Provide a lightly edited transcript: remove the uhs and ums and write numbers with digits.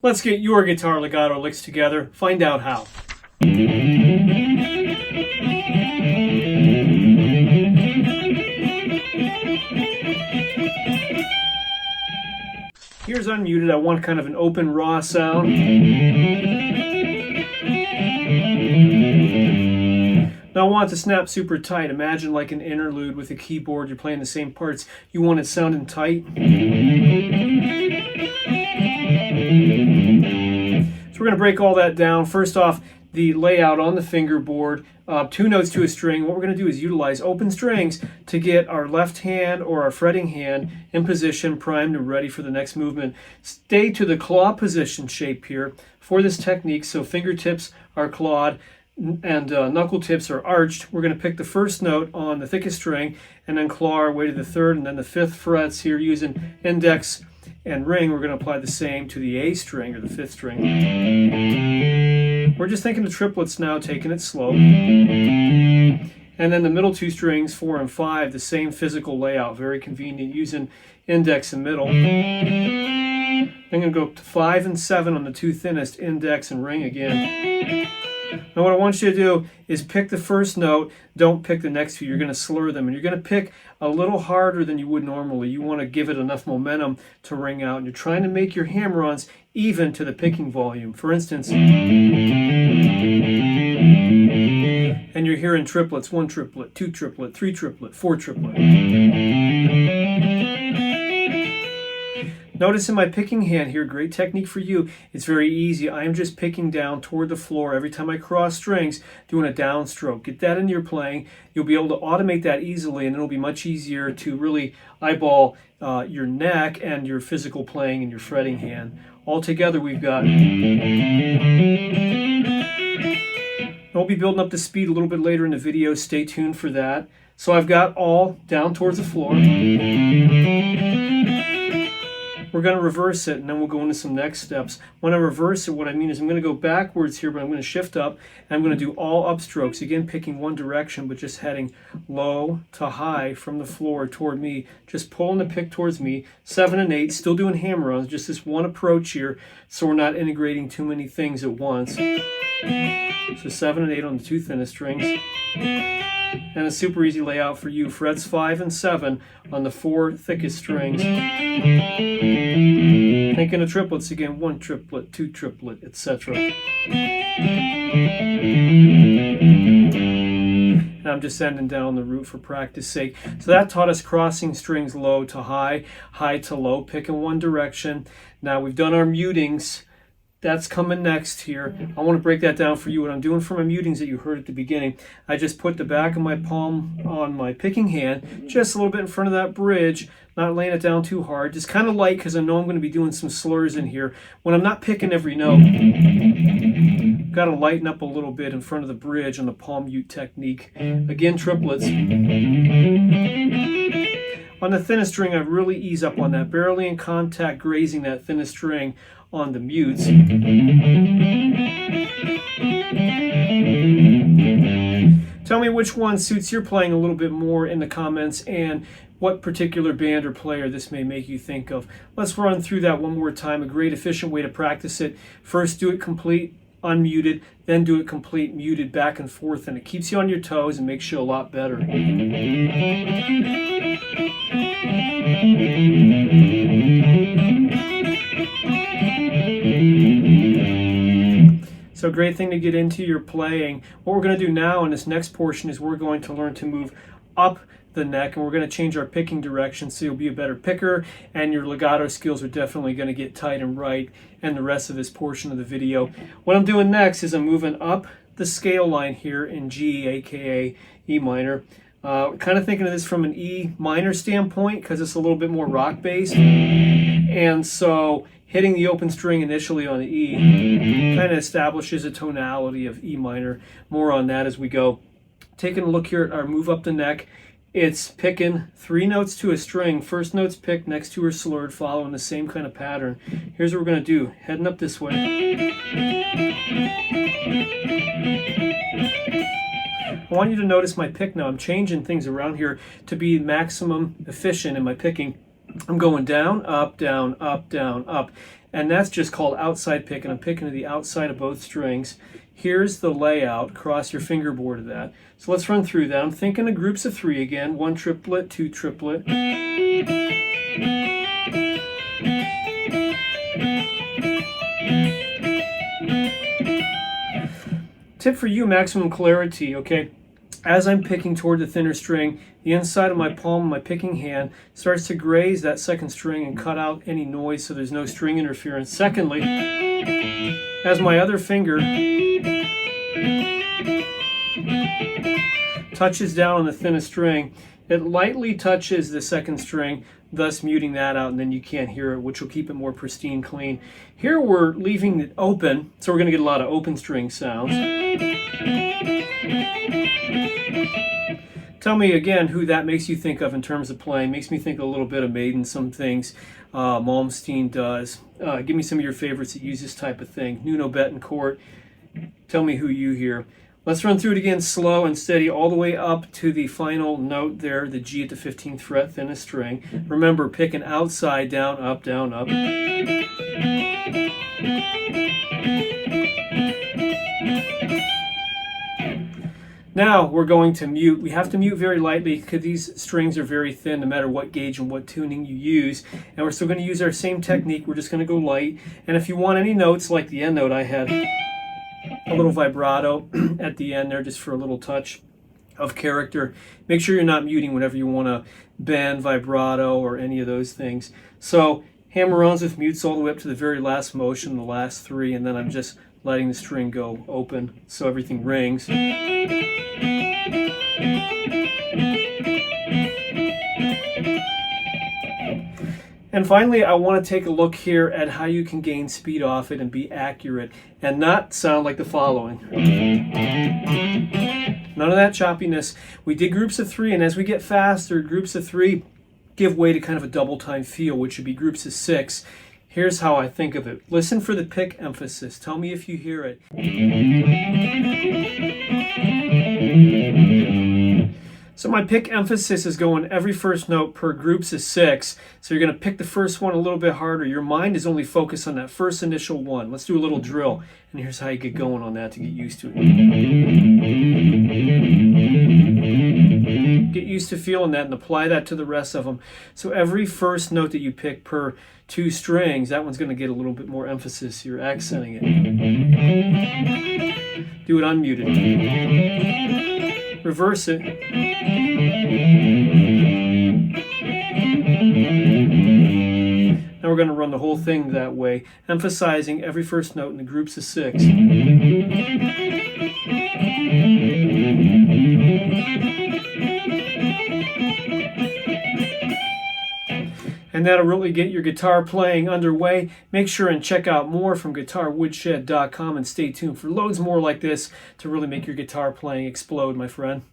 Let's get your guitar legato licks together. Find out how. Here's unmuted. I want kind of an open, raw sound. Now I want it to snap super tight. Imagine like an interlude with a keyboard. You're playing the same parts. You want it sounding tight. So we're going to break all that down. First off, the layout on the fingerboard, 2 notes to a string. What we're going to do is utilize open strings to get our left hand or our fretting hand in position, primed and ready for the next movement. Stay to the claw position shape here for this technique. So fingertips are clawed and knuckle tips are arched. We're going to pick the first note on the thickest string and then claw our way to the 3rd and then the 5th frets here using index and ring. We're going to apply the same to the A string or the 5th string. We're just thinking of triplets now, taking it slow. And then the middle 2 strings, 4 and 5, the same physical layout, very convenient, using index and middle. I'm going to go up to 5 and 7 on the 2 thinnest, index and ring again. Now what I want you to do is pick the first note, don't pick the next few. You're going to slur them, and you're going to pick a little harder than you would normally. You want to give it enough momentum to ring out, and you're trying to make your hammer-ons even to the picking volume. For instance, and you're hearing triplets, 1 triplet, 2 triplet, 3 triplet, 4 triplet. Notice in my picking hand here, great technique for you. It's very easy. I am just picking down toward the floor every time I cross strings, doing a downstroke. Get that into your playing. You'll be able to automate that easily, and it'll be much easier to really eyeball your neck and your physical playing in your fretting hand. All together, we've got. I'll be building up the speed a little bit later in the video. Stay tuned for that. So I've got all down towards the floor. We're going to reverse it, and then we'll go into some next steps. When I reverse it, what I mean is I'm going to go backwards here, but I'm going to shift up, and I'm going to do all upstrokes. Again, picking one direction, but just heading low to high from the floor toward me. Just pulling the pick towards me. 7 and 8, still doing hammer-ons, just this one approach here, so we're not integrating too many things at once. So 7 and 8 on the 2 thinnest strings. And a super easy layout for you. Frets 5 and 7 on the 4 thickest strings. Thinking of triplets again, 1 triplet, 2 triplet, etc. And I'm just sending down the root for practice sake. So that taught us crossing strings low to high, high to low, picking one direction. Now we've done our mutings. That's coming next here. I want to break that down for you. What I'm doing for my mutings that you heard at the beginning, I just put the back of my palm on my picking hand, just a little bit in front of that bridge, not laying it down too hard, just kind of light because I know I'm going to be doing some slurs in here. When I'm not picking every note, I've got to lighten up a little bit in front of the bridge on the palm mute technique. Again, triplets. On the thinnest string, I really ease up on that, barely in contact, grazing that thinnest string on the mutes. Tell me which one suits your playing a little bit more in the comments and what particular band or player this may make you think of. Let's run through that one more time. A great efficient way to practice it. First, do it complete, unmuted, then do it complete, muted, back and forth, and it keeps you on your toes and makes you a lot better. So great thing to get into your playing. What we're going to do now in this next portion is we're going to learn to move up the neck, and we're going to change our picking direction so you'll be a better picker, and your legato skills are definitely going to get tight and right and the rest of this portion of the video. What I'm doing next is I'm moving up the scale line here in G, aka E minor. Kind of thinking of this from an E minor standpoint because it's a little bit more rock based, and so hitting the open string initially on the E kind of establishes a tonality of E minor. More on that as we go. Taking a look here at our move up the neck, it's picking 3 notes to a string. First note's picked, next 2 are slurred, following the same kind of pattern. Here's what we're going to do. Heading up this way. I want you to notice my pick now. I'm changing things around here to be maximum efficient in my picking. I'm going down, up, down, up, down, up. and that's just called outside pick, and I'm picking to the outside of both strings. Here's the layout, cross your fingerboard of that. So let's run through that. I'm thinking of groups of 3 again, 1 triplet, 2 triplet. Tip for you, maximum clarity, okay? As I'm picking toward the thinner string, the inside of my palm of my picking hand starts to graze that second string and cut out any noise so there's no string interference. Secondly, as my other finger touches down on the thinnest string, it lightly touches the second string, thus muting that out, and then you can't hear it, which will keep it more pristine, clean. Here we're leaving it open, so we're going to get a lot of open string sounds. Tell me again who that makes you think of in terms of playing. Makes me think a little bit of Maiden, some things Malmsteen does. Give me some of your favorites that use this type of thing. Nuno Betancourt. Tell me who you hear. Let's run through it again slow and steady all the way up to the final note there, the G at the 15th fret, thinnest string. Remember, picking outside, down, up, down, up. Now we're going to mute. We have to mute very lightly because these strings are very thin no matter what gauge and what tuning you use. And we're still going to use our same technique. We're just going to go light. And if you want any notes like the end note I had, a little vibrato at the end there just for a little touch of character. Make sure you're not muting whenever you want to bend, vibrato, or any of those things. So hammer-ons with mutes all the way up to the very last motion, the last 3, and then I'm just letting the string go open so everything rings. And finally, I want to take a look here at how you can gain speed off it and be accurate and not sound like the following. None of that choppiness. We did groups of 3, and as we get faster, groups of 3 give way to kind of a double time feel, which would be groups of 6. Here's how I think of it. Listen for the pick emphasis. Tell me if you hear it. So my pick emphasis is going every first note per groups of 6. So you're going to pick the first one a little bit harder. Your mind is only focused on that first initial one. Let's do a little drill. And here's how you get going on that to get used to it. Get used to feeling that and apply that to the rest of them. So every first note that you pick per 2 strings, that one's going to get a little bit more emphasis. You're accenting it. Do it unmuted. Reverse it. Now we're going to run the whole thing that way, emphasizing every first note in the groups of 6. And that'll really get your guitar playing underway. Make sure and check out more from GuitarWoodshed.com and stay tuned for loads more like this to really make your guitar playing explode, my friend.